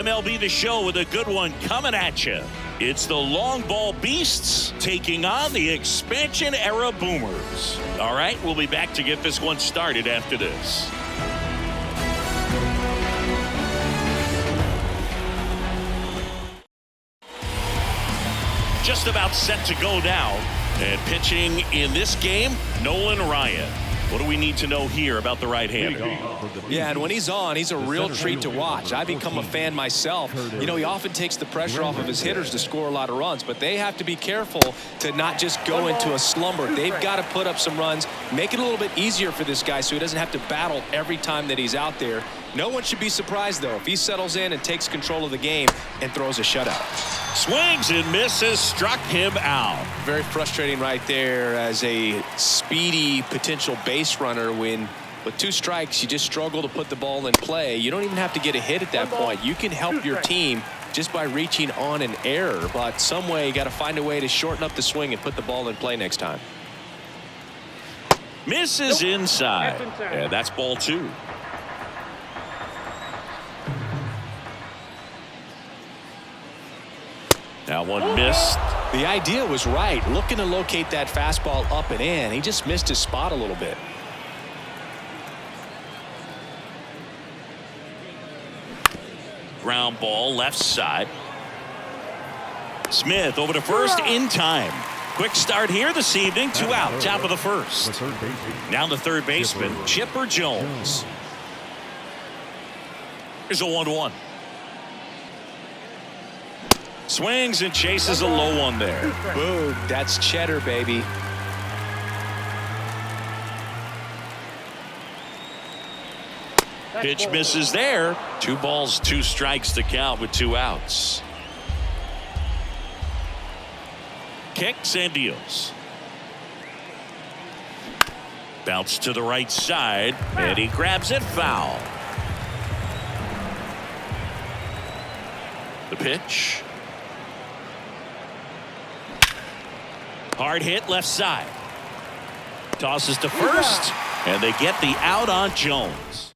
MLB The Show with a good one coming at you. It's the long ball beasts taking on the expansion era boomers. All right, we'll be back to get this one started after this. Just about set to go now. And pitching in this game, Nolan Ryan. What do we need to know here about the right-hander? Yeah, and when he's on, he's a real treat to watch. I've become a fan myself. You know, he often takes the pressure off of his hitters to score a lot of runs, but they have to be careful to not just go into a slumber. They've got to put up some runs, make it a little bit easier for this guy so he doesn't have to battle every time that he's out there. No one should be surprised, though, if he settles in and takes control of the game and throws a shutout. Swings and misses, struck him out. Very frustrating right there as a speedy potential base runner when with 2 strikes you just struggle to put the ball in play. You don't even have to get a hit at that point. You can help your team just by reaching on an error, but some way you got to find a way to shorten up the swing and put the ball in play next time. Misses inside, and that's ball 2. That one missed. The idea was right, looking to locate that fastball up and in. He just missed his spot a little bit. Ground ball left side. Smith over to first in time. Quick start here this evening. 2 out, top of the first. Now the third baseman, Chipper Jones. Here's a 1-1. Swings and chases a low one there. Boom, that's cheddar, baby. Pitch misses there. 2 balls, 2 strikes to count with 2 outs. Kicks and deals. Bounce to the right side, and he grabs it foul. The pitch. Hard hit left side. Tosses to first, and they get the out on Jones.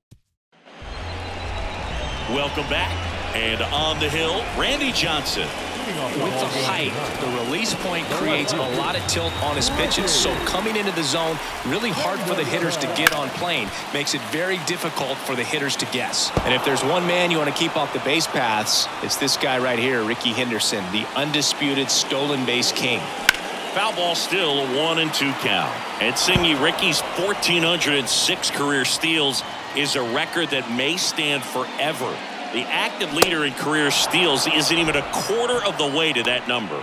Welcome back. And on the hill, Randy Johnson. With the height, the release point creates a lot of tilt on his pitches. So coming into the zone, really hard for the hitters to get on plane. Makes it very difficult for the hitters to guess. And if there's one man you want to keep off the base paths, it's this guy right here, Ricky Henderson, the undisputed stolen base king. Foul ball still, a 1-2 count. And Singy, Ricky's 1,406 career steals is a record that may stand forever. The active leader in career steals isn't even a quarter of the way to that number.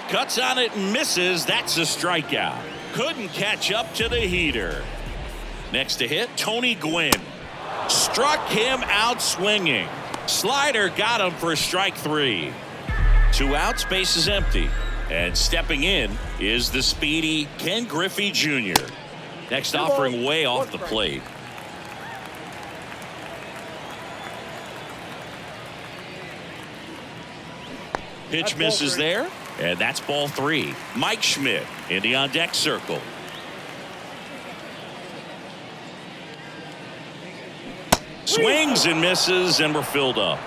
Cuts on it and misses. That's a strikeout. Couldn't catch up to the heater. Next to hit, Tony Gwynn. Struck him out swinging. Slider got him for strike 3. 2 outs, base is empty. And stepping in is the speedy Ken Griffey Jr. Next offering way off the plate. Pitch misses there, and that's ball 3. Mike Schmidt in the on-deck circle. Swings and misses, and we're filled up.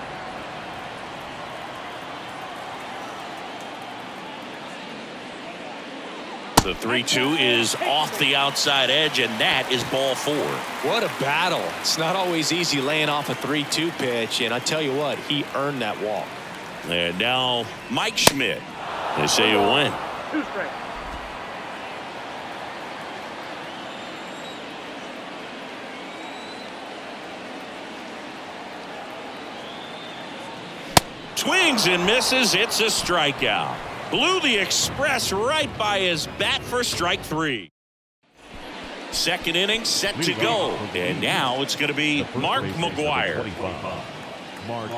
The 3-2 is off the outside edge, and that is ball 4. What a battle. It's not always easy laying off a 3-2 pitch, and I tell you what, he earned that walk. And now Mike Schmidt. They say you win. 2 strikes. Swings and misses. It's a strikeout. Blew the express right by his bat for strike 3. Second inning set to go. And now it's going to be Mark McGwire. Mark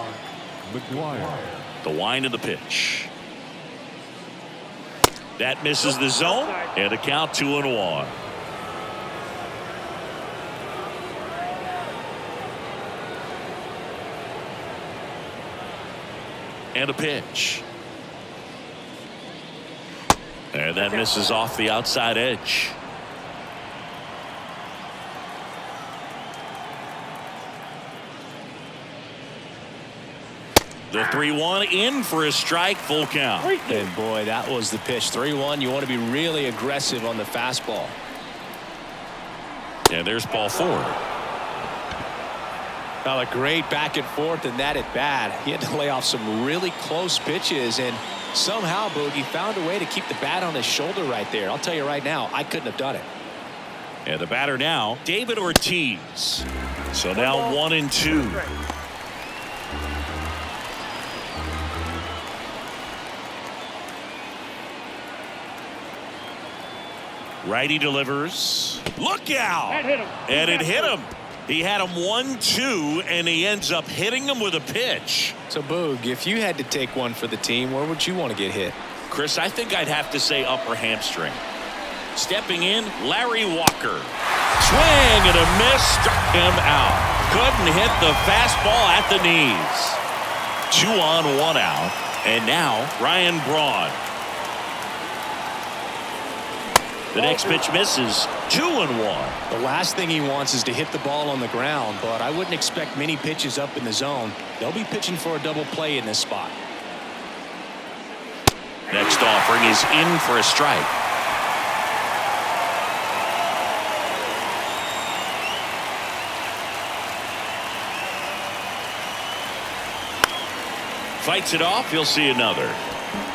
McGwire. The wind of the pitch. That misses the zone, and the count 2-1. And a pitch. And that misses off the outside edge. The 3-1 in for a strike, full count. And boy, that was the pitch. 3-1. You want to be really aggressive on the fastball. And there's ball 4. Well, a great back and forth in that at bat. He had to lay off some really close pitches, and somehow Boogie found a way to keep the bat on his shoulder right there. I'll tell you right now, I couldn't have done it. And the batter now, David Ortiz. So now 1-2. Righty delivers. Look out! And it hit him. He had him 1-2, and he ends up hitting him with a pitch. So, Boog, if you had to take one for the team, where would you want to get hit? Chris, I think I'd have to say upper hamstring. Stepping in, Larry Walker. Swing and a miss, struck him out. Couldn't hit the fastball at the knees. 2 on, 1 out. And now, Ryan Braun. The next pitch misses. 2-1. The last thing he wants is to hit the ball on the ground, but I wouldn't expect many pitches up in the zone. They'll be pitching for a double play in this spot. Next offering is in for a strike. Fights it off. He'll see another.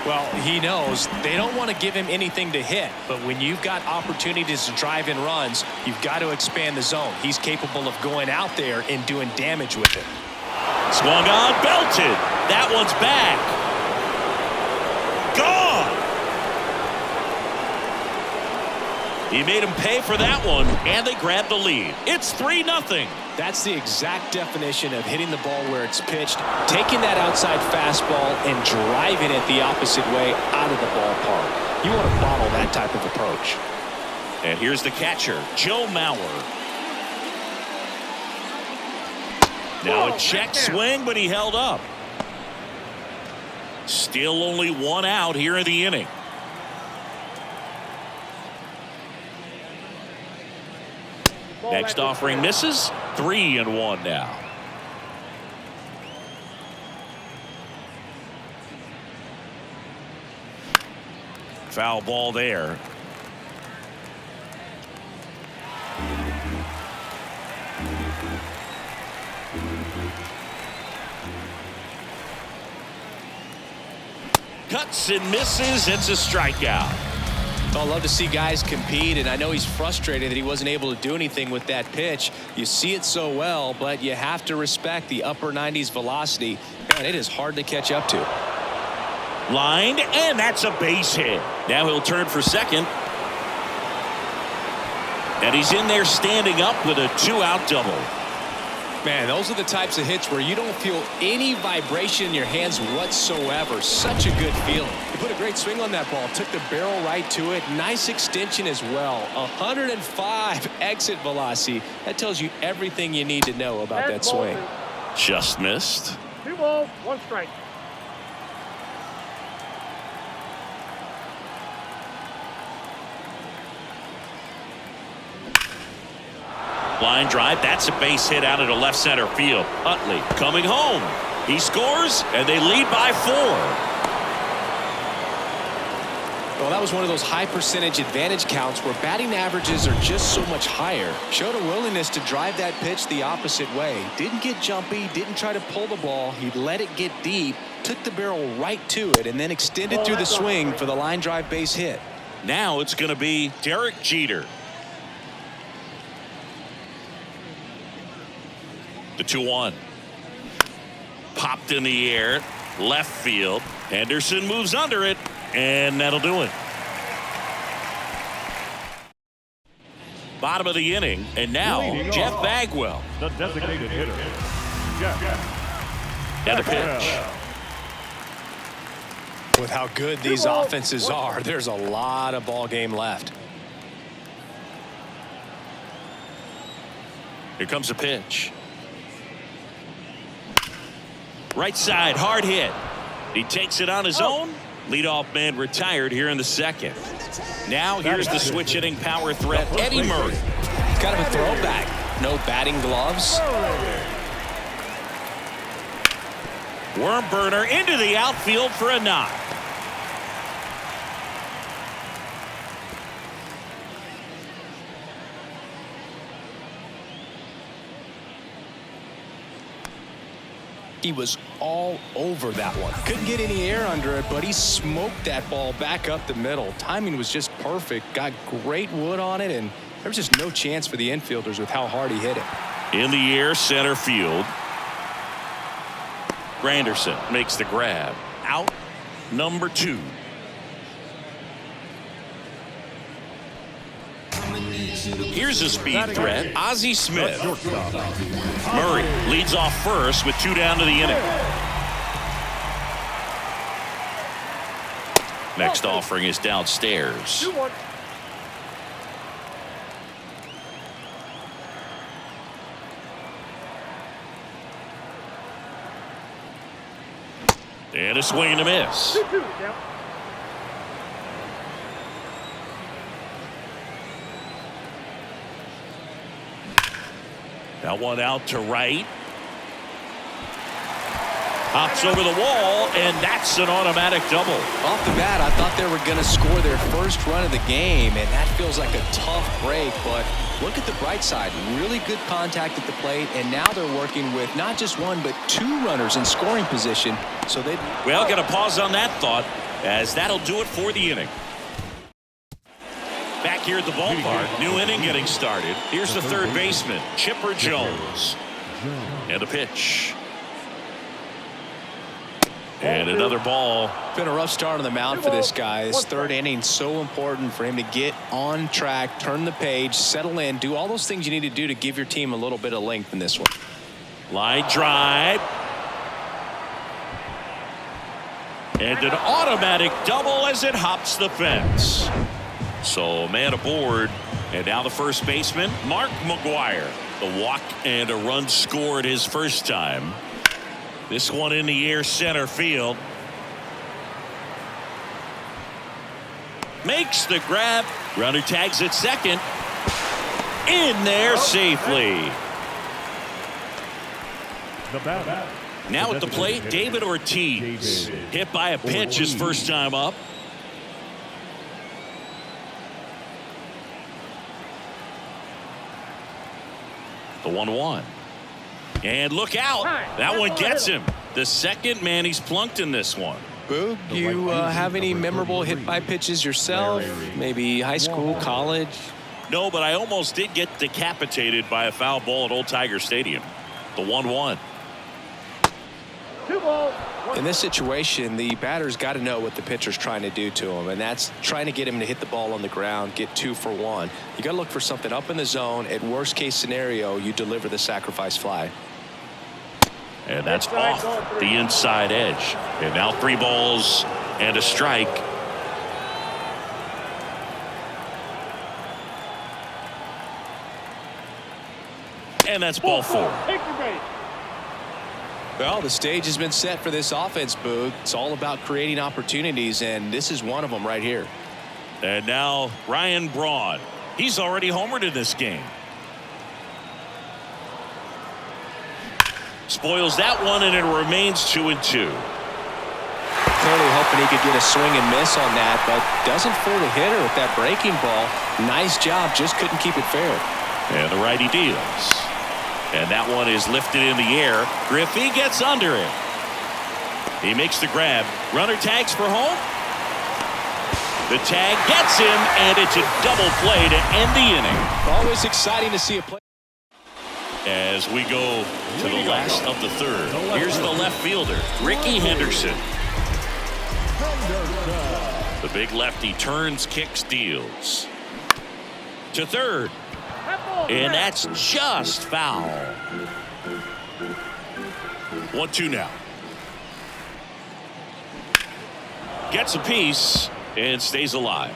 Well, he knows they don't want to give him anything to hit, but when you've got opportunities to drive in runs, you've got to expand the zone. He's capable of going out there and doing damage with it. Swung on, belted. That one's back. Gone. He made him pay for that one, and they grabbed the lead. It's 3-0. That's the exact definition of hitting the ball where it's pitched, taking that outside fastball and driving it the opposite way out of the ballpark. You want to bottle that type of approach. And here's the catcher, Joe Mauer. Now a check swing, but he held up. Still only 1 out here in the inning. Next offering misses. 3-1 now. Foul ball there. Cuts and misses. It's a strikeout. I love to see guys compete, and I know he's frustrated that he wasn't able to do anything with that pitch. You see it so well, but you have to respect the upper 90s velocity. Man, it is hard to catch up to. Lined, and that's a base hit. Now he'll turn for second. And he's in there standing up with a 2-out double. Man, those are the types of hits where you don't feel any vibration in your hands whatsoever. Such a good feeling. He put a great swing on that ball. Took the barrel right to it. Nice extension as well. 105 exit velocity. That tells you everything you need to know about that swing. Just missed. 2 balls, 1 strike. Line drive. That's a base hit out into left center field. Utley coming home. He scores, and they lead by 4. Well, that was one of those high percentage advantage counts where batting averages are just so much higher. Showed a willingness to drive that pitch the opposite way. Didn't get jumpy, didn't try to pull the ball. He let it get deep, took the barrel right to it, and then extended through the swing for the line drive base hit. Now it's going to be Derek Jeter. The 2-1. Popped in the air. Left field. Henderson moves under it. And that'll do it. Bottom of the inning. And now Jeff Bagwell. The designated hitter. Jeff. And a pitch. With how good these offenses are, there's a lot of ball game left. Here comes a pitch. Right side, hard hit. He takes it on his own. Leadoff man retired here in the second. Now here's the switch hitting power threat, Eddie Murray. It's kind of a throwback. No batting gloves. Worm burner into the outfield for a knock. He was all over that one. Couldn't get any air under it, but he smoked that ball back up the middle. Timing was just perfect. Got great wood on it, and there was just no chance for the infielders with how hard he hit it. In the air, center field. Granderson makes the grab. Out number 2. Here's a speed threat, Ozzie Smith. Murray leads off first with 2 down to the inning. Next offering is downstairs. And a swing and a miss. That one out to right. Hops over the wall, and that's an automatic double. Off the bat, I thought they were going to score their first run of the game, and that feels like a tough break. But look at the bright side. Really good contact at the plate, and now they're working with not just 1, but 2 runners in scoring position. So they Well, got to pause on that thought, as that'll do it for the inning. Back here at the ballpark, new inning getting started. Here's the third baseman, Chipper Jones. And a pitch. And another ball. Been a rough start on the mound for this guy. His third inning, so important for him to get on track, turn the page, settle in, do all those things you need to do to give your team a little bit of length in this one. Line drive. And an automatic double as it hops the fence. So man aboard, and now the first baseman, Mark McGwire. The walk and a run scored his first time. This one in the air, center field. Makes the grab. Runner tags at second. In there safely. Now at the plate, David Ortiz. Hit by a pitch his first time up. The 1-1. And look out. That one gets him. The second man he's plunked in this one. Boog, you have any memorable hit by pitches yourself? Maybe high school, college? No, but I almost did get decapitated by a foul ball at Old Tiger Stadium. The 1-1. 2 balls. In this situation, the batter's got to know what the pitcher's trying to do to him, and that's trying to get him to hit the ball on the ground, get 2 for 1. You got to look for something up in the zone. At worst case scenario, you deliver the sacrifice fly. And that's off the inside edge. And now 3 balls and a strike. And that's ball 4. Take your base. Well, the stage has been set for this offense, Boog. It's all about creating opportunities, and this is one of them right here. And now Ryan Braun. He's already homered in this game. Spoils that one, and it remains 2-2. Clearly hoping he could get a swing and miss on that, but doesn't fool the hitter with that breaking ball. Nice job, just couldn't keep it fair. And the righty deals. And that one is lifted in the air. Griffey gets under it. He makes the grab. Runner tags for home. The tag gets him, and it's a double play to end the inning. Always exciting to see a play. As we go to the last of the third, here's the left fielder, Ricky Henderson. The big lefty turns, kicks, deals. To third. And that's just foul. 1-2 now. Gets a piece and stays alive.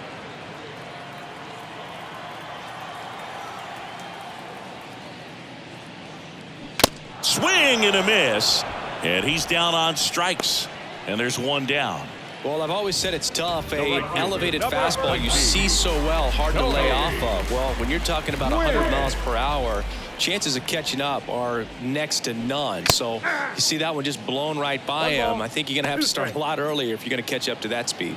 Swing and a miss. And he's down on strikes. And there's 1 down. Well, I've always said it's tough. An elevated fastball you see so well, hard to lay off of. Well, when you're talking about 100 miles per hour, chances of catching up are next to none. So you see that one just blown right by him. I think you're going to have to start a lot earlier if you're going to catch up to that speed.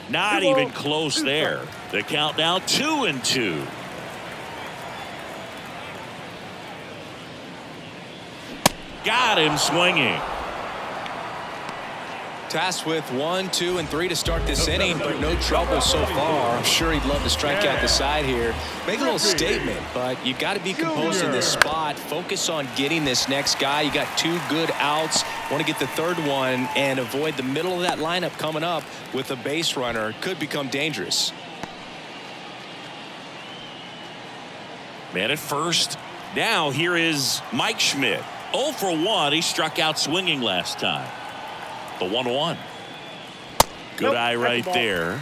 Not even close there. The count now 2-2. Got him swinging. Tasked with 1, 2, and 3 to start this inning, but no trouble so far. I'm sure he'd love to strike out the side here. Make a little statement, but you got to be composed in this spot. Focus on getting this next guy. You got 2 good outs. Want to get the third one and avoid the middle of that lineup coming up with a base runner. Could become dangerous. Man at first. Now here is Mike Schmidt. 0 for 1. He struck out swinging last time. The 1-1. Good eye right there.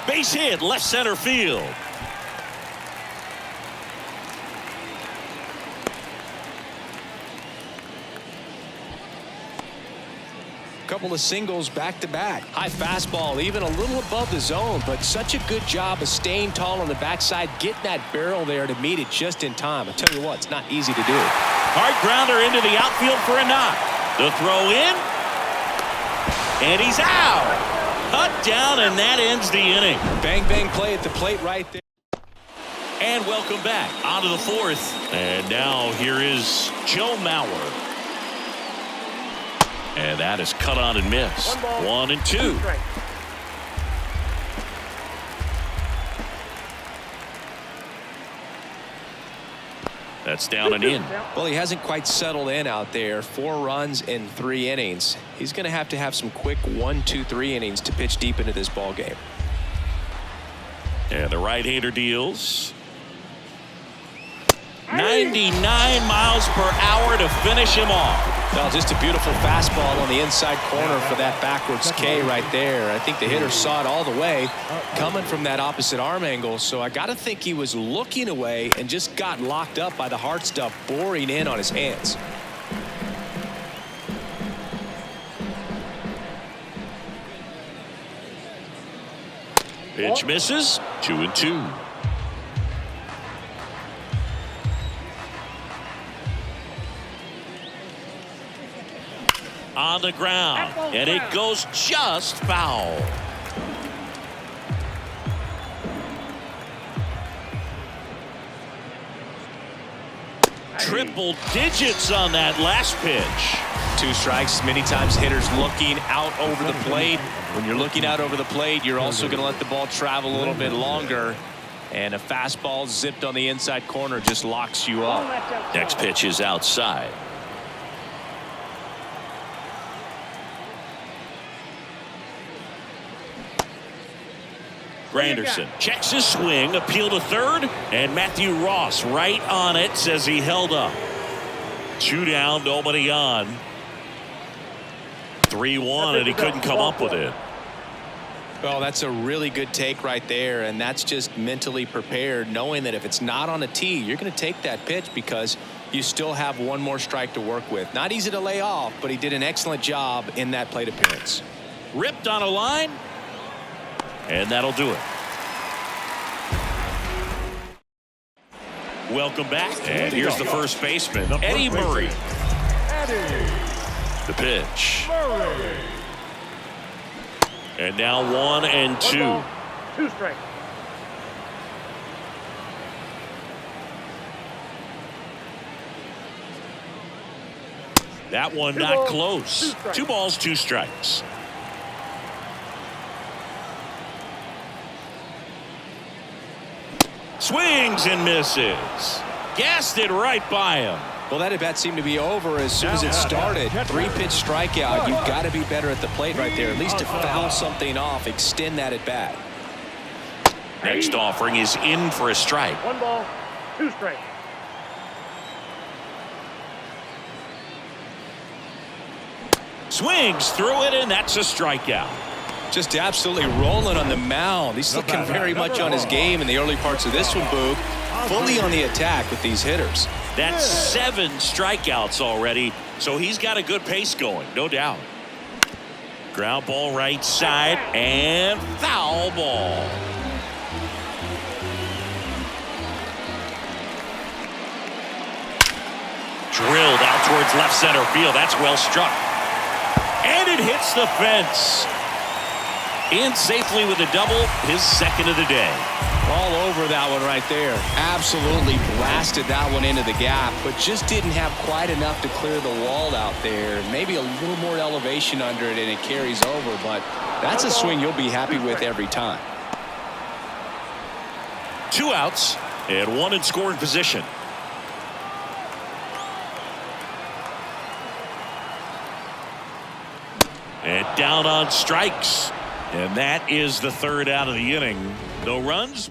Base hit, left center field. Couple of singles back to back. High fastball, even a little above the zone, but such a good job of staying tall on the backside, getting that barrel there to meet it just in time. I tell you what, it's not easy to do. Hard grounder into the outfield for a knock. The throw in. And he's out. Cut down, and that ends the inning. Bang, bang play at the plate right there. And welcome back onto the 4th. And now here is Joe Mauer. And that is cut on and missed. 1-2. That's down and in. Well, he hasn't quite settled in out there. 4 runs in 3 innings. He's going to have some quick 1, 2, 3 innings to pitch deep into this ball game. And the right-hander deals. 99 miles per hour to finish him off. Well, just a beautiful fastball on the inside corner for that backwards K right there. I think the hitter saw it all the way coming from that opposite arm angle. So I got to think he was looking away and just got locked up by the hard stuff boring in on his hands. Pitch misses. 2-2. On the ground, and it goes just foul. Triple digits on that last pitch. 2 strikes. Many times hitters looking out over the plate. When you're looking out over the plate, you're also going to let the ball travel a little bit longer. And a fastball zipped on the inside corner just locks you up. Next pitch is outside. Granderson checks his swing, appeal to third, and Matthew Ross right on it, says he held up. 2 down, nobody on. 3-1, and he couldn't come up with it. Well, that's a really good take right there, and that's just mentally prepared, knowing that if it's not on a tee, you're going to take that pitch because you still have 1 more strike to work with. Not easy to lay off, but he did an excellent job in that plate appearance. Ripped on a line. And that'll do it. Welcome back. And here's the first baseman, Eddie Murray. The pitch. And now 1-2. 2 strikes. That one not close. 2 balls, 2 strikes. Swings and misses. Gassed it right by him. Well, that at bat seemed to be over as soon as it started. 3-pitch strikeout. You've got to be better at the plate right there, at least to foul something off, extend that at bat. Next offering is in for a strike. 1 ball, 2 strikes. Swings through it, and that's a strikeout. Just absolutely rolling on the mound. He's looking very much on his game in the early parts of this one, Boog. Fully on the attack with these hitters. That's 7 strikeouts already, so he's got a good pace going, no doubt. Ground ball right side, and foul ball. Drilled out towards left center field. That's well struck. And it hits the fence. In safely with a double, his second of the day. All over that one right there. Absolutely blasted that one into the gap, but just didn't have quite enough to clear the wall out there. Maybe a little more elevation under it and it carries over, but that's a swing you'll be happy with every time. 2 outs and 1 in scoring position. And down on strikes. And that is the 3rd out of the inning. No runs.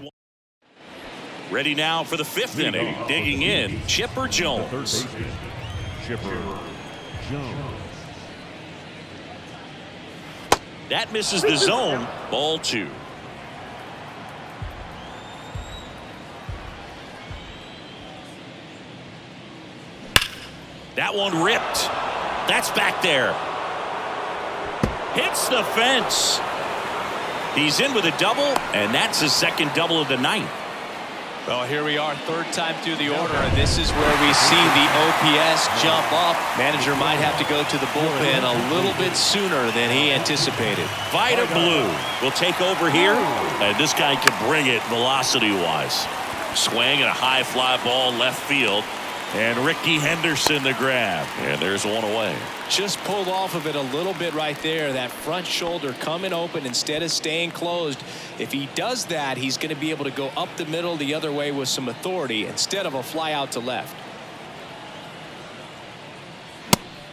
Ready now for the 5th inning. Digging in, Chipper Jones. Chipper Jones. That misses the zone. Ball 2. That one ripped. That's back there. Hits the fence. He's in with a double, and that's his second double of the night. Well, here we are, 3rd time through the order, and this is where we see the OPS jump up. Manager might have to go to the bullpen a little bit sooner than he anticipated. Vida Blue will take over here, and this guy can bring it velocity-wise. Swing and a high fly ball left field, and Ricky Henderson the grab, and there's one away. Just pulled off of it a little bit right there. That front shoulder coming open instead of staying closed. If he does that, he's going to be able to go up the middle the other way with some authority instead of a fly out to left.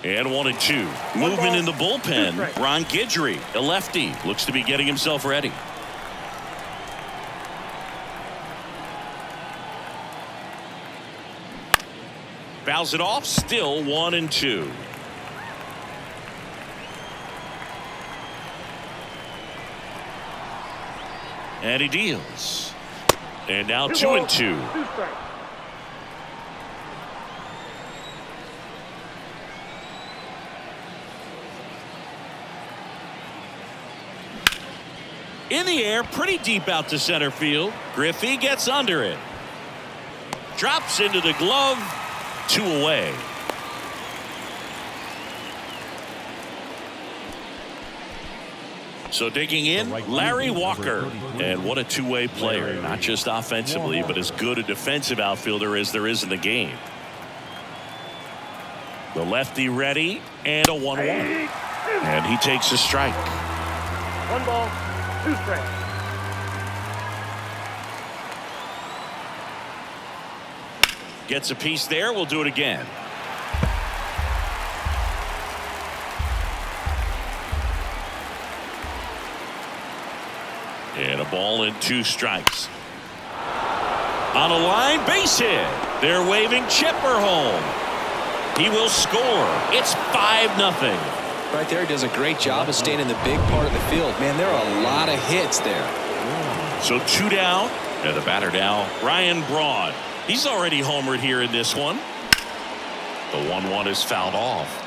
And 1-2. Movement in the bullpen. Ron Guidry, a lefty, looks to be getting himself ready. Fouls it off. Still 1-2. And he deals. And now 2-2. In the air, pretty deep out to center field. Griffey gets under it. Drops into the glove. 2 away. So digging in, Larry Walker. And what a two-way player. Not just offensively, but as good a defensive outfielder as there is in the game. The lefty ready, and a 1-1. And he takes a strike. 1 ball, 2 strikes. Gets a piece there. We'll do it again. And a ball and 2 strikes. On a line, base hit. They're waving Chipper home. He will score. It's 5-0. Right there, he does a great job of staying in the big part of the field. Man, there are a lot of hits there. So 2 down. And the batter now, Ryan Braun. He's already homered here in this one. The 1-1 is fouled off.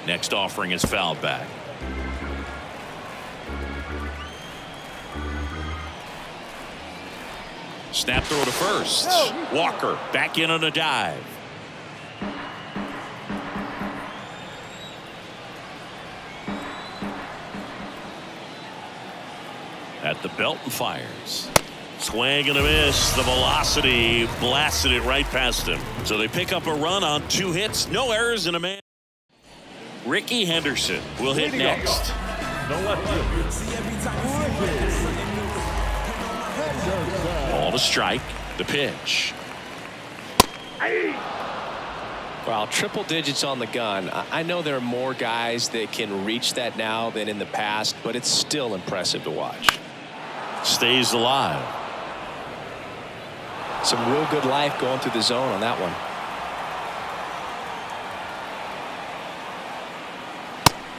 Next offering is fouled back. Snap throw to first. Walker back in on a dive. At the belt and fires. Swing and a miss. The velocity blasted it right past him. So they pick up a run on 2 hits. No errors and a man. Ricky Henderson will hit next. Ball to strike. The pitch. Wow, triple digits on the gun. I know there are more guys that can reach that now than in the past, but it's still impressive to watch. stays alive. Some real good life going through the zone on that one.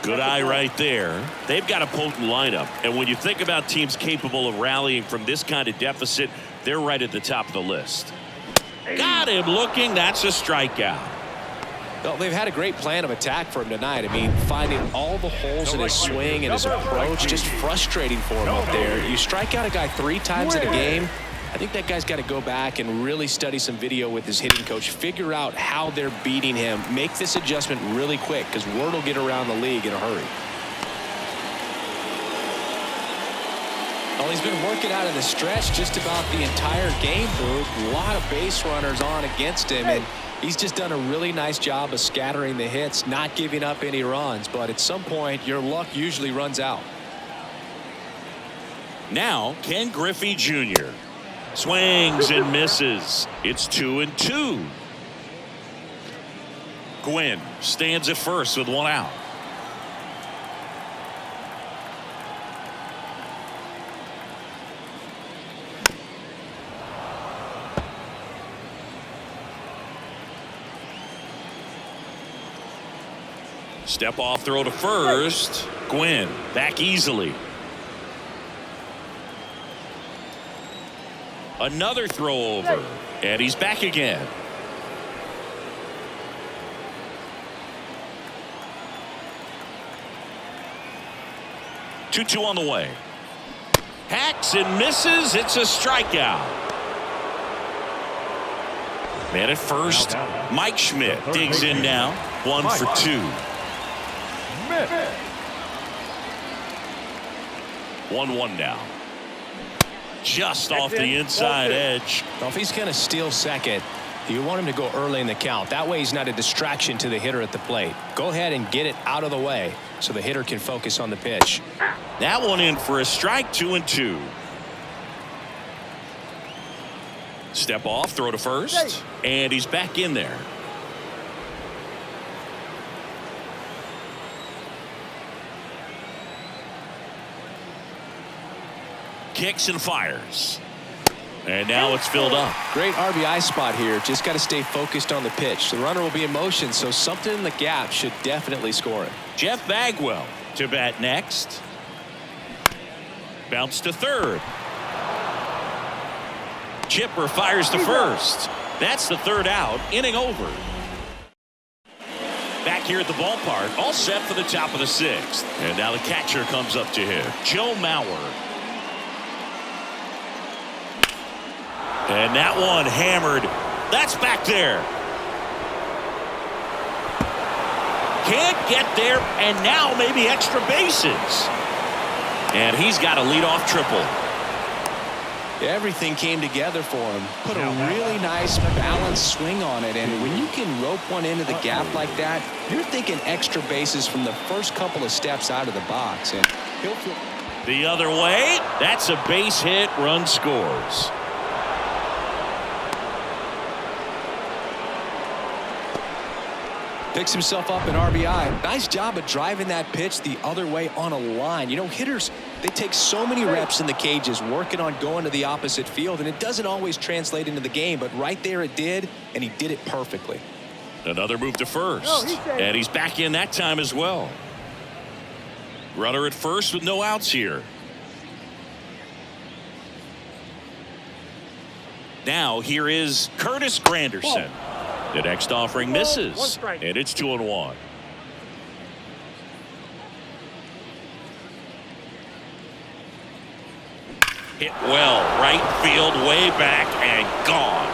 Good eye right there. They've got a potent lineup. And when you think about teams capable of rallying from this kind of deficit, they're right at the top of the list. Got him looking. That's a strikeout. Well, they've had a great plan of attack for him tonight. I mean, finding all the holes in his swing and his approach, just frustrating for him up there. You strike out a guy 3 times in a game, I think that guy's got to go back and really study some video with his hitting coach, figure out how they're beating him, make this adjustment really quick, because word will get around the league in a hurry. Well, he's been working out of the stretch just about the entire game, Boog. A lot of base runners on against him, and he's just done a really nice job of scattering the hits, not giving up any runs. But at some point, your luck usually runs out. Now, Ken Griffey Jr. swings and misses. It's 2-2. Gwynn stands at first with 1 out. Step off throw to first. Gwynn back easily. Another throw over, and he's back again. Two on the way. Hacks and misses. It's a strikeout. Man at first. Mike Schmidt digs in now. 1 for 2. 1-1 now. Just off the inside edge. Well, if he's going to steal second, you want him to go early in the count. That way he's not a distraction to the hitter at the plate. Go ahead and get it out of the way so the hitter can focus on the pitch. That one in for a strike. 2-2. Step off, throw to first, and he's back in there. Kicks and fires. And now it's filled up. Great RBI spot here. Just got to stay focused on the pitch. The runner will be in motion, so something in the gap should definitely score it. Jeff Bagwell to bat next. Bounce to third. Chipper fires to first. That's the 3rd out. Inning over. Back here at the ballpark, all set for the top of the 6th. And now the catcher comes up to him, Joe Mauer. And that one hammered. That's back there. Can't get there, and now maybe extra bases. And he's got a leadoff triple. Everything came together for him. Put a really nice balanced swing on it, and when you can rope one into the gap like that, you're thinking extra bases from the first couple of steps out of the box. And he'll feel the other way. That's a base hit. Run scores. Picks himself up an RBI. Nice job of driving that pitch the other way on a line. You know, hitters, they take so many reps in the cages working on going to the opposite field, and it doesn't always translate into the game, but right there it did, and he did it perfectly. Another move to first, and he's back in that time as well. Runner at first with no outs here. Now here is Curtis Granderson. The next offering misses, and it's 2-1. Hit well, right field, way back, and gone.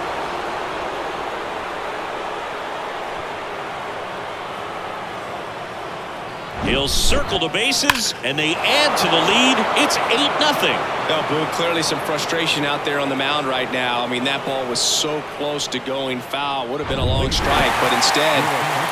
He'll circle the bases, and they add to the lead. It's 8-0. No, Boog, clearly some frustration out there on the mound right now. I mean, that ball was so close to going foul. Would have been a long strike, but instead,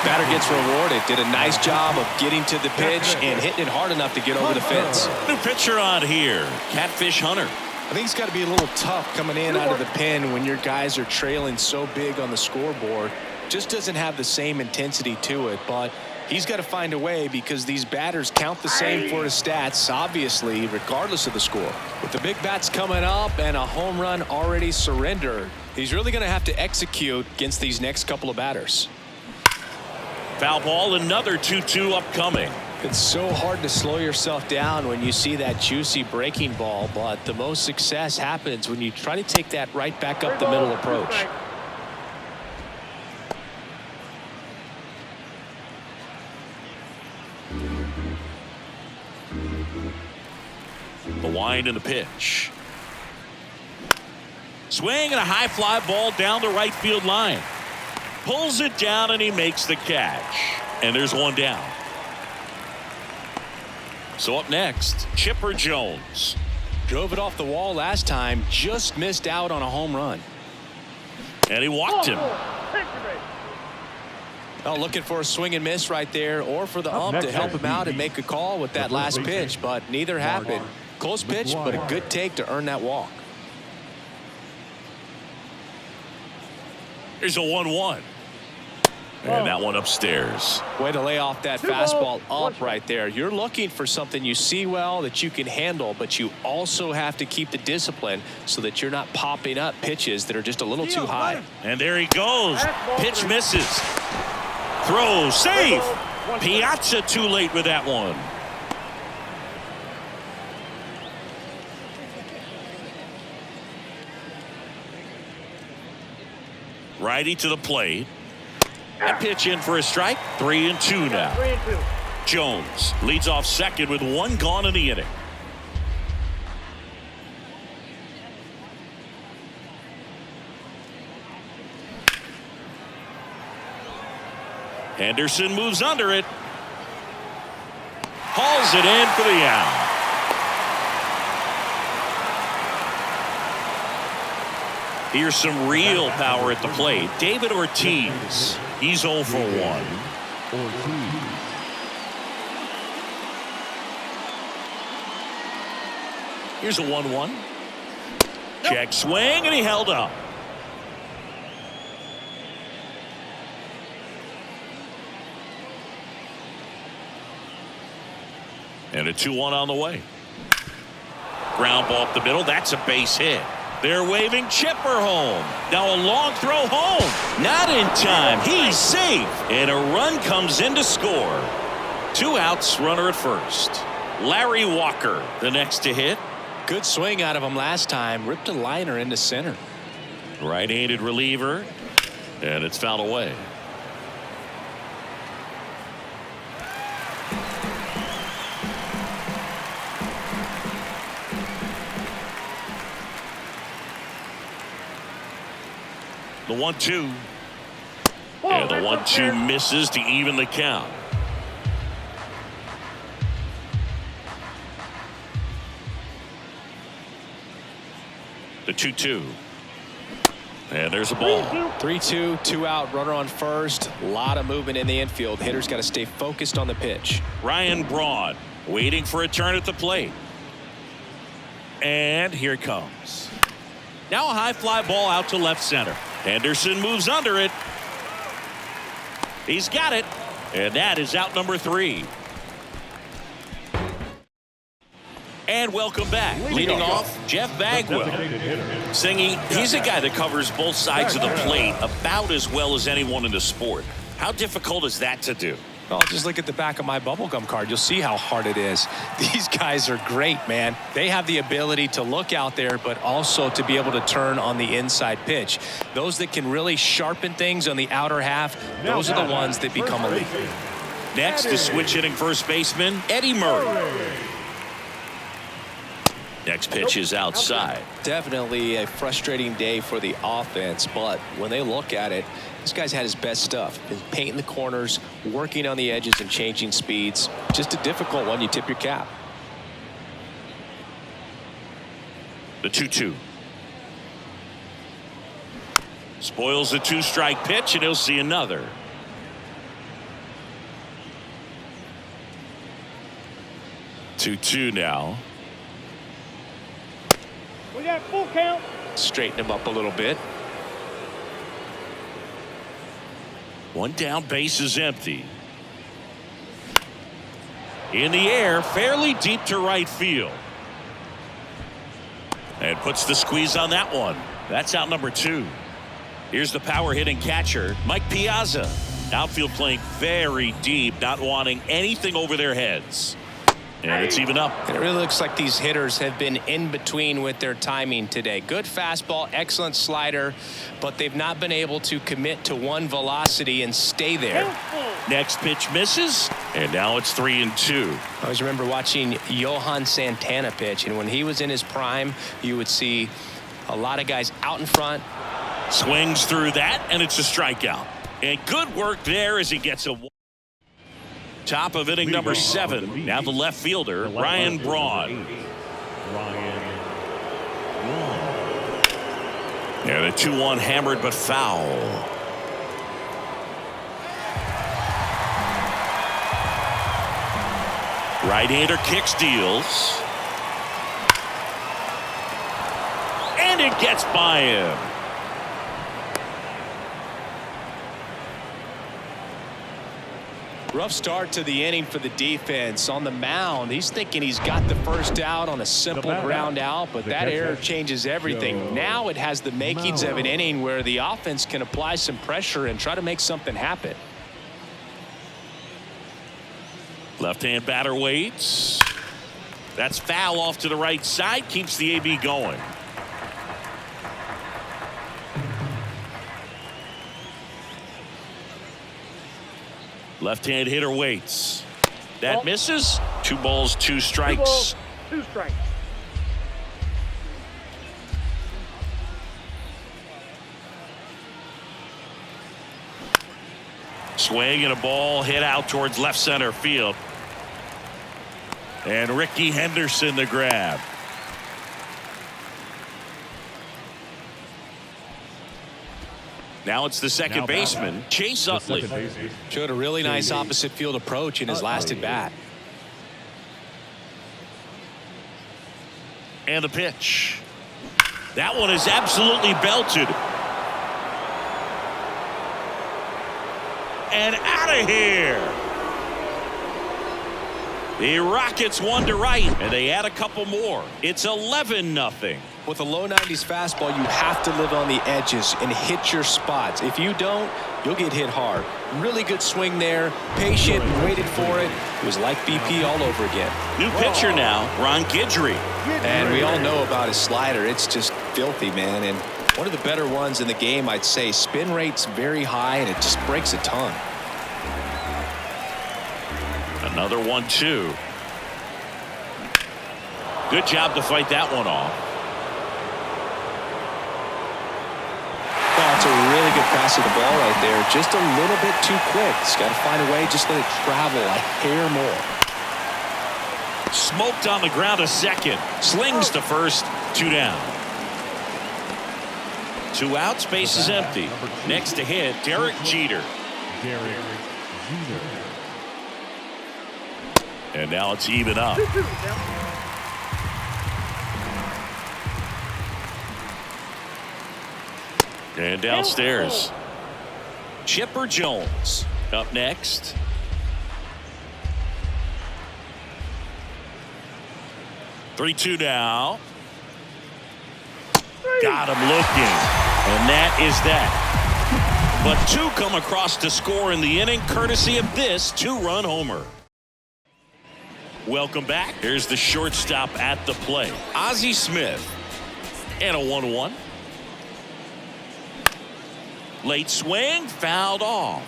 batter gets rewarded. Did a nice job of getting to the pitch and hitting it hard enough to get over the fence. New pitcher on here, Catfish Hunter. I think it's got to be a little tough coming in out of the pen when your guys are trailing so big on the scoreboard. Just doesn't have the same intensity to it, but He's got to find a way because these batters count the same for his stats, obviously, regardless of the score. With the big bats coming up and a home run already surrendered, he's really going to have to execute against these next couple of batters. Foul ball, another 2-2 upcoming. It's so hard to slow yourself down when you see that juicy breaking ball, but the most success happens when you try to take that right back up the middle approach. The wind and the pitch. Swing and a high fly ball down the right field line. Pulls it down and he makes the catch. And there's one down. So up next, Chipper Jones. Drove it off the wall last time, just missed out on a home run. And he walked him. Oh, looking for a swing and miss right there, or for the ump to help him out and make a call with that last pitch, but neither happened. Close pitch, but a good take to earn that walk. Here's a 1-1. And that one upstairs. Way to lay off that fastball up right there. You're looking for something you see well that you can handle, but you also have to keep the discipline so that you're not popping up pitches that are just a little too high. And there he goes. Pitch misses. Throw, safe. Piazza too late with that one. Righty to the plate. That pitch in for a strike. 3-2 now. 3-2. Jones leads off second with one gone in the inning. Henderson moves under it. Hauls it in for the out. Here's some real power at the plate. David Ortiz. He's 0 for 1. Here's a 1-1. Check swing, and he held up. And a 2-1 on the way. Ground ball up the middle. That's a base hit. They're waving Chipper home. Now a long throw home. Not in time. He's safe. And a run comes in to score. 2 outs, runner at first. Larry Walker, the next to hit. Good swing out of him last time. Ripped a liner into center. Right-handed reliever. And it's fouled away. The 1-2. And the 1-2 misses to even the count. The 2-2. And there's a ball. 3-2, 2 out, runner on first. A lot of movement in the infield. Hitter's got to stay focused on the pitch. Ryan Braun waiting for a turn at the plate. And here it comes. Now a high fly ball out to left center. Henderson moves under it. He's got it. And that is out number 3. And welcome back. Leading off, Jeff Bagwell. Singy, he's a guy that covers both sides of the plate about as well as anyone in the sport. How difficult is that to do? Well, just look at the back of my bubblegum card. You'll see how hard it is. These guys are great, man. They have the ability to look out there, but also to be able to turn on the inside pitch. Those that can really sharpen things on the outer half, those are the ones that become elite. Next is switch hitting first baseman Eddie Murray. Next pitch is outside. Definitely a frustrating day for the offense, but when they look at it, this guy's had his best stuff. Been painting the corners, working on the edges and changing speeds. Just a difficult one. You tip your cap. The 2-2. Spoils the 2-strike pitch, and he'll see another. Two now. We got full count. Straighten him up a little bit. One down, base is empty. In the air, fairly deep to right field. And puts the squeeze on that one. That's out number 2. Here's the power hitting catcher, Mike Piazza. Outfield playing very deep, not wanting anything over their heads. And it's even up. It really looks like these hitters have been in between with their timing today. Good fastball, excellent slider, but they've not been able to commit to one velocity and stay there. Next pitch misses, and now it's 3-2. I always remember watching Johan Santana pitch, and when he was in his prime, you would see a lot of guys out in front. Swings through that, and it's a strikeout. And good work there as he gets a top of inning number 7. Now the left fielder, Ryan Braun. And a 2-1 hammered but foul. Right-hander kicks, deals. And it gets by him. Rough start to the inning for the defense. On the mound, he's thinking he's got the first out on a simple ground out, but that error changes everything. Now it has the makings of an inning where the offense can apply some pressure and try to make something happen. Left-hand batter waits. That's foul off to the right side. Keeps the AB going. Left-hand hitter waits. That misses. 2 balls, 2 strikes. 2 balls, 2 strikes. Swing and a ball hit out towards left center field. And Ricky Henderson the grab. Now it's the second baseman, Chase Utley. Showed a really nice opposite field approach in his last at bat. And the pitch. That one is absolutely belted. And out of here. The Rockets 1 to right, and they add a couple more. It's 11-0. With a low 90s fastball, you have to live on the edges and hit your spots. If you don't, you'll get hit hard. Really good swing there. Patient, waited for it. It was like BP all over again. New pitcher now, Ron Guidry. And we all know about his slider. It's just filthy, man. And one of the better ones in the game, I'd say. Spin rate's very high, and it just breaks a ton. Another 1-2. Good job to fight that one off. Oh, it's a really good pass of the ball right there. Just a little bit too quick. He's got to find a way, just let it travel a hair more. Smoked on the ground a second. Slings to first. 2 down. 2 outs. Base is empty. Next to hit, Derek Jeter. And now it's even up. And downstairs, Chipper Jones up next. Three-two now. Got him looking, and that is that. But 2 come across to score in the inning, courtesy of this 2-run homer. Welcome back. Here's the shortstop at the plate, Ozzie Smith, and a 1-1. Late swing, fouled off.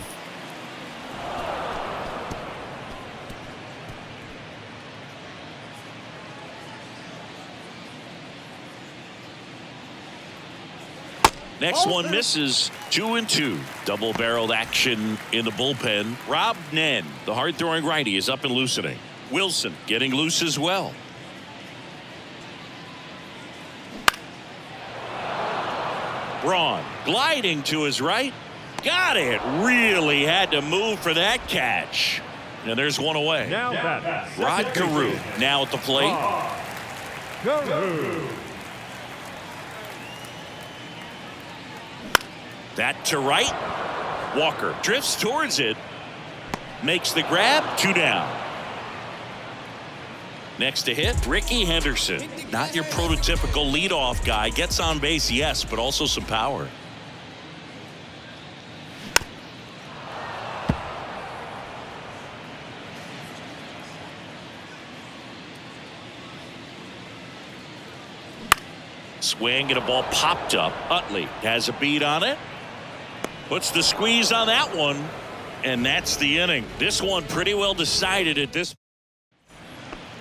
Next one misses. 2-2. Double-barreled action in the bullpen. Rob Nen, the hard-throwing righty, is up and loosening. Wilson getting loose as well. Braun gliding to his right. Got it. Really had to move for that catch. And there's one away. Rod Carew now at the plate. That to right. Walker drifts towards it. Makes the grab. 2 down. Next to hit, Ricky Henderson. Not your prototypical leadoff guy. Gets on base, yes, but also some power. Swing and a ball popped up. Utley has a beat on it. Puts the squeeze on that one. And that's the inning. This one pretty well decided at this.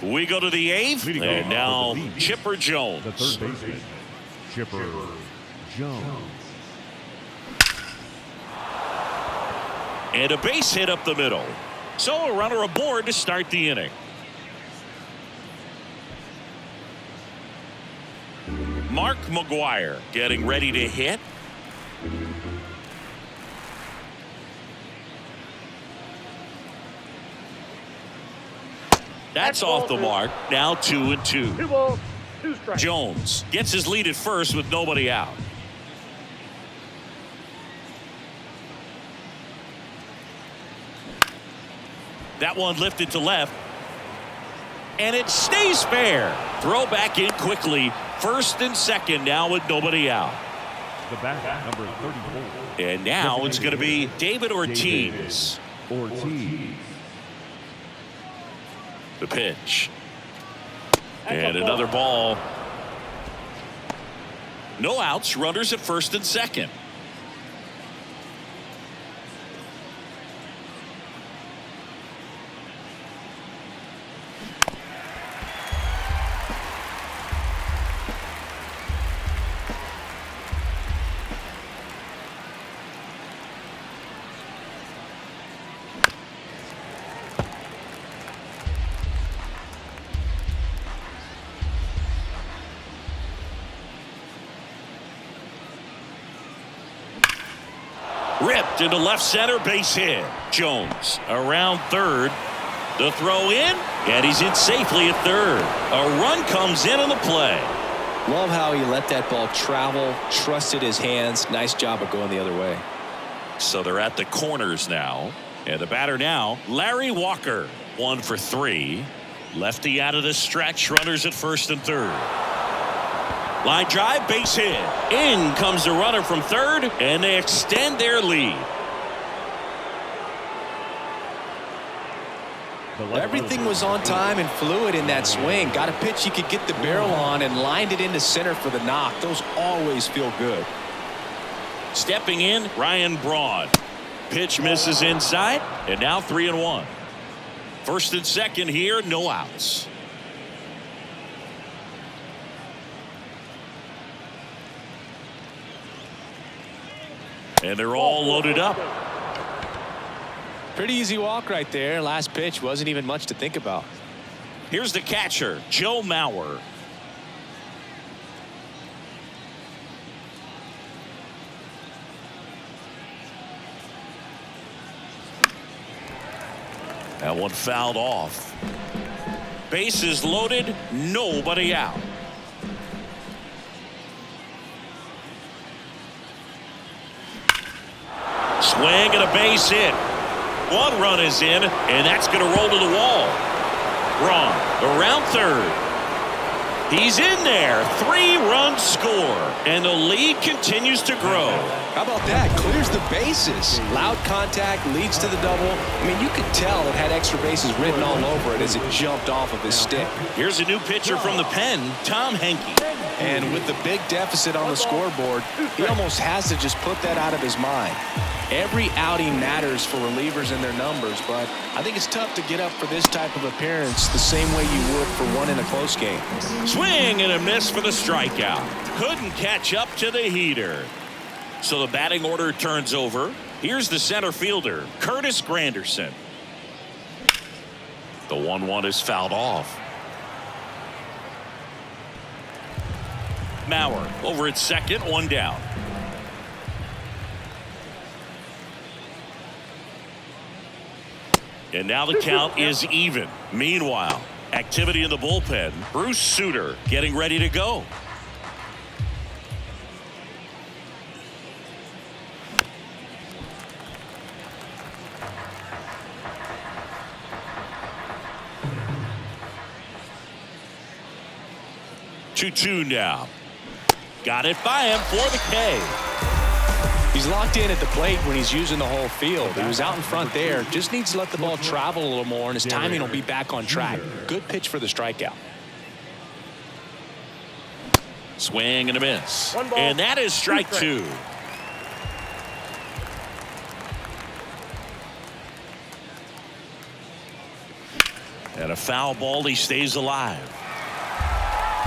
We go to the eighth. And now Chipper Jones. The third baseman, Chipper Jones. And a base hit up the middle. So a runner aboard to start the inning. Mark McGuire getting ready to hit. That's off the mark. Now 2-2. 2 balls, 2 strikes. Jones gets his lead at first with nobody out. That one lifted to left. And it stays fair. Throw back in quickly. First and second now with nobody out. The batter, number 34. And now it's going to be David Ortiz. Ortiz. The pitch. And another ball. No outs. Runners at first and second. Ripped into left center, base hit. Jones around third. The throw in, and he's in safely at third. A run comes in on the play. Love how he let that ball travel, trusted his hands. Nice job of going the other way. So they're at the corners now. And the batter now, Larry Walker. 1 for 3. Lefty out of the stretch. Runners at first and third. Line drive, base hit. In comes the runner from third, and they extend their lead. Everything was on time and fluid in that swing. Got a pitch he could get the barrel on and lined it into center for the knock. Those always feel good. Stepping in, Ryan Braun. Pitch misses inside, and now 3-1. First and second here, no outs. And they're all loaded up. Pretty easy walk right there. Last pitch wasn't even much to think about. Here's the catcher, Joe Mauer. That one fouled off. Bases loaded, nobody out. Swing and a base hit. One run is in, and that's going to roll to the wall. Braun around third. He's in there. 3-run score, and the lead continues to grow. How about that? Clears the bases. Loud contact leads to the double. I mean, you could tell it had extra bases written all over it as it jumped off of his stick. Here's a new pitcher from the pen, Tom Henke. And with the big deficit on the scoreboard, he almost has to just put that out of his mind. Every outing matters for relievers and their numbers, but I think it's tough to get up for this type of appearance the same way you would for one in a close game. Swing and a miss for the strikeout. Couldn't catch up to the heater. So the batting order turns over. Here's the center fielder, Curtis Granderson. The 1-1 is fouled off. Mauer over at second, 1 down. And now the count is even. Meanwhile, activity in the bullpen. Bruce Sutter getting ready to go. 2-2 now. Got it by him for the K. He's locked in at the plate when he's using the whole field. He was out in front there. Just needs to let the ball travel a little more, and his timing will be back on track. Good pitch for the strikeout. Swing and a miss. And that is strike two. And a foul ball. He stays alive.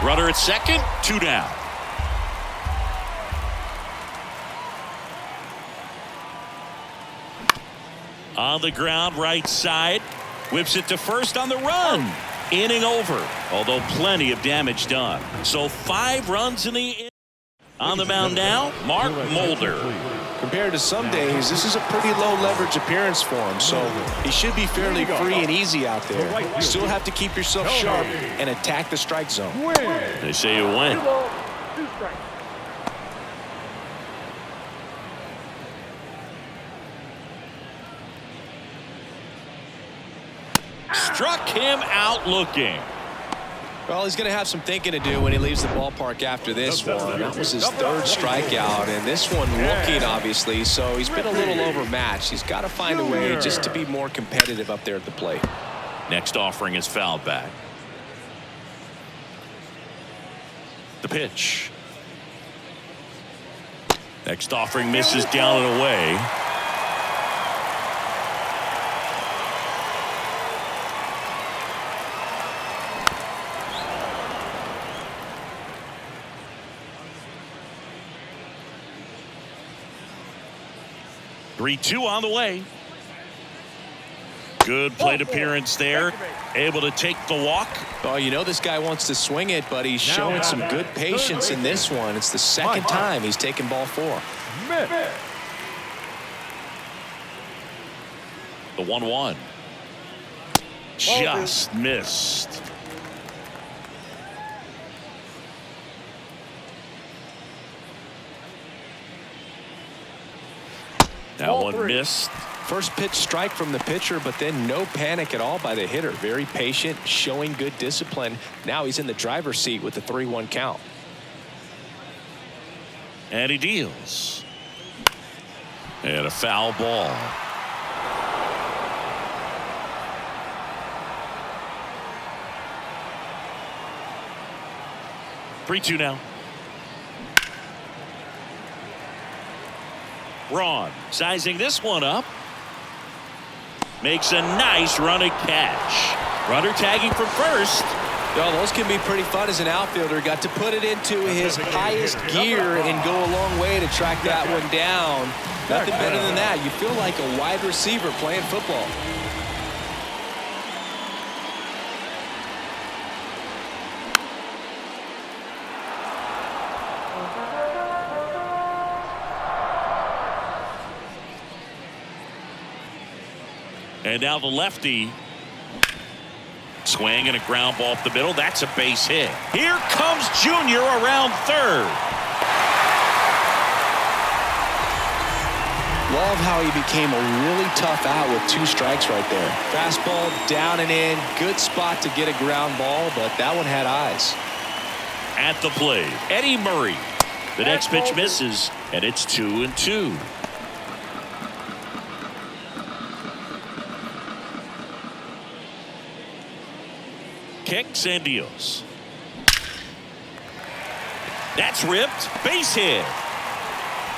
Runner at second. 2 down. On the ground, right side. Whips it to first on the run. Inning over, although plenty of damage done. So 5 runs in the inning. On the mound now, Mark Mulder. Compared to some days, this is a pretty low leverage appearance for him, so he should be fairly free and easy out there. You still have to keep yourself sharp and attack the strike zone. They say you win. 2 strikes. Struck him out looking. Well, he's going to have some thinking to do when he leaves the ballpark after this one. That was his 3rd strikeout, and this one looking, obviously, so he's been a little overmatched. He's got to find a way just to be more competitive up there at the plate. Next offering is fouled back. The pitch. Next offering misses down and away. Three-two on the way. Good plate appearance there. Able to take the walk. Oh, you know this guy wants to swing it, but he's showing some good patience in this one. It's the 2nd time he's taken ball 4. The 1-1. Just missed. That one missed. First pitch strike from the pitcher, but then no panic at all by the hitter. Very patient, showing good discipline. Now he's in the driver's seat with the 3-1 count. And he deals. And a foul ball. Three-two now. Braun sizing this one up. Makes a nice running catch. Runner tagging from first. Well, those can be pretty fun as an outfielder. Got to put it into his highest gear and go a long way to track that one down. Nothing better than that. You feel like a wide receiver playing football. And now the lefty. Swing and a ground ball up the middle. That's a base hit. Here comes Junior around third. Love how he became a really tough out with 2 strikes right there. Fastball down and in. Good spot to get a ground ball, but that one had eyes. At the plate, Eddie Murray. The next pitch misses, and it's 2-2. Kicks and deals. That's ripped. Base hit.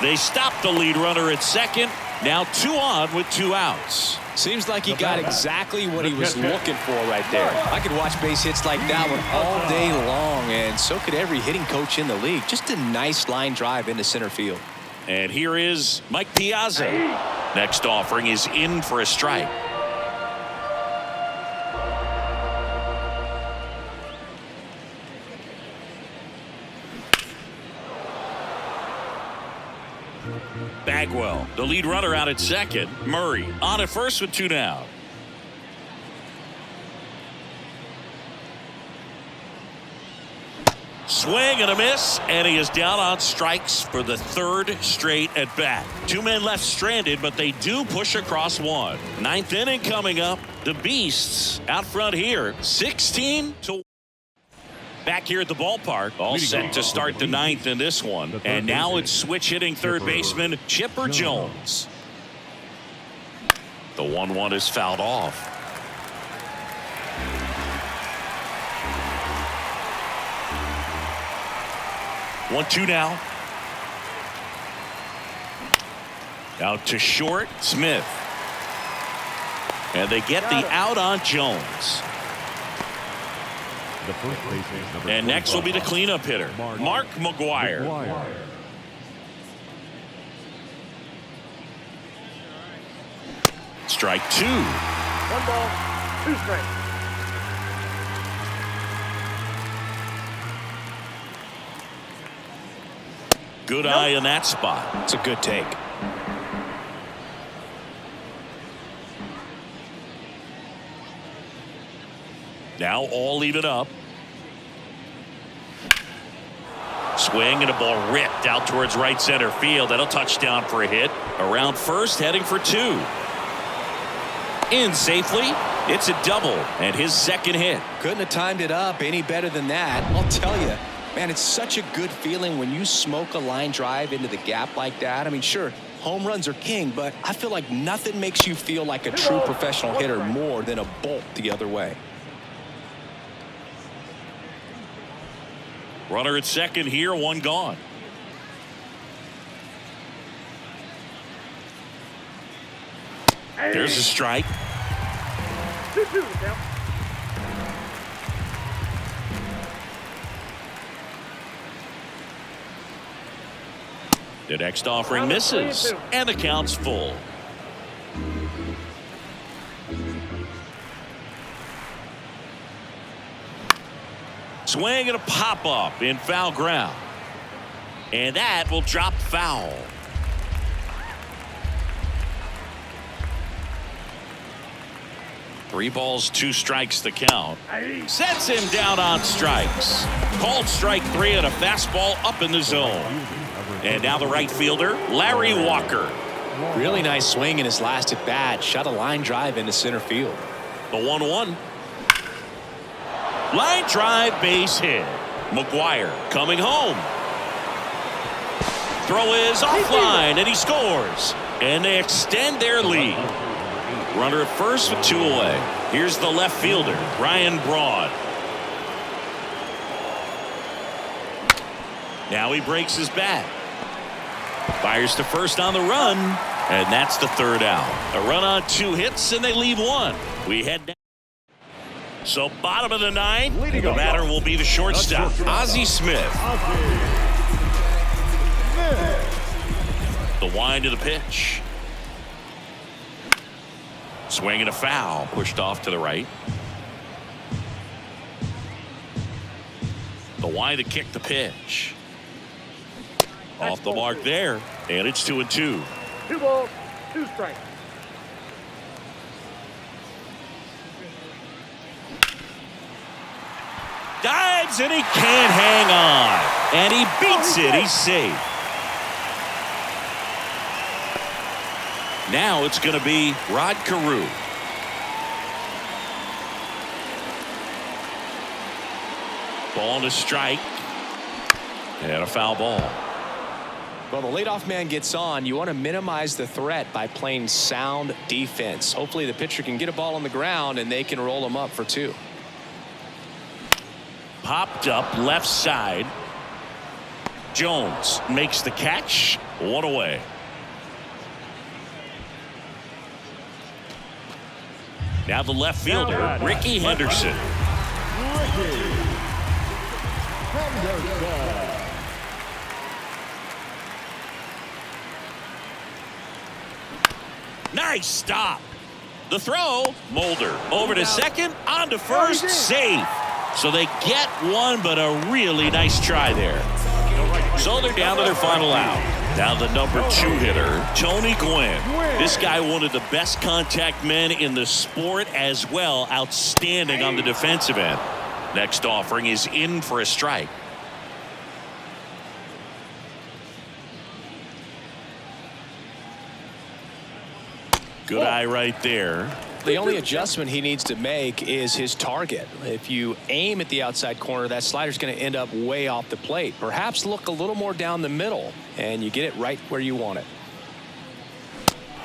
They stopped the lead runner at second. Now 2 on with 2 outs. Seems like he got exactly what he was looking for right there. I could watch base hits like that one all day long, and so could every hitting coach in the league. Just a nice line drive into center field. And here is Mike Piazza. Next offering is in for a strike. Bagwell, the lead runner, out at second. Murray on at first with 2 down. Swing and a miss, and he is down on strikes for the 3rd straight at bat. 2 men left stranded, but they do push across 1. 9th inning coming up. The Beasts out front here, 16-1. Back here at the ballpark, all set to start the ninth in this one. And now it's switch hitting third baseman Chipper Jones. The 1-1 is fouled off. One, two now. Out to short, Smith. And they get the out on Jones. And next will be the cleanup hitter, Mark McGwire. Strike two. 1 ball, 2 strikes. Good eye in that spot. It's a good take. Now all even up. Swing and a ball ripped out towards right center field. That'll touchdown for a hit. Around first, heading for two. In safely. It's a double and his second hit. Couldn't have timed it up any better than that. I'll tell you, man, it's such a good feeling when you smoke a line drive into the gap like that. I mean, sure, home runs are king, but I feel like nothing makes you feel like a true professional hitter more than a bolt the other way. Runner at second here, one gone. There's a strike. 2-2 count. The next offering misses, and the count's full. Swing and a pop up in foul ground. And that will drop foul. Three balls, 2 strikes the count. Sets him down on strikes. Called strike 3 and a fastball up in the zone. And now the right fielder, Larry Walker. Really nice swing in his last at bat. Shot a line drive into center field. The 1-1. Line drive, base hit. McGwire coming home. Throw is offline, and he scores. And they extend their lead. Runner at first with 2 away. Here's the left fielder, Ryan Braun. Now he breaks his bat. Fires to first on the run, and that's the 3rd out. A run on 2 hits, and they leave 1. We head down. So bottom of the 9th, the batter will be the shortstop, Ozzie Smith. The wind of the pitch. Swing and a foul, pushed off to the right. The wind to kick the pitch. Off the mark there, and it's 2-2. 2 balls, 2 strikes. Dives and he can't hang on. And he beats it. He's safe. Now it's going to be Rod Carew. Ball and a strike. And a foul ball. Well, the leadoff man gets on. You want to minimize the threat by playing sound defense. Hopefully the pitcher can get a ball on the ground and they can roll him up for 2. Popped up left side. Jones makes the catch. 1 away. Now the left fielder, Ricky Henderson. Nice stop. The throw, Mulder over to second, on to first, safe. So they get 1, but a really nice try there. So they're down to their final out. Now the number 2 hitter, Tony Gwynn. This guy, one of the best contact men in the sport as well. Outstanding on the defensive end. Next offering is in for a strike. Good eye right there. The only adjustment he needs to make is his target. If you aim at the outside corner, that slider's going to end up way off the plate. Perhaps look a little more down the middle, and you get it right where you want it.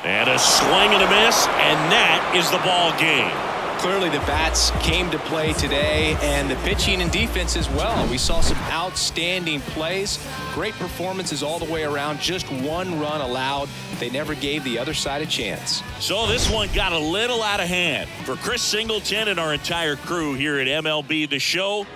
And a swing and a miss, and that is the ball game. Clearly the bats came to play today, and the pitching and defense as well. We saw some outstanding plays, great performances all the way around, just one run allowed. They never gave the other side a chance. So this one got a little out of hand. For Chris Singleton and our entire crew here at MLB The Show,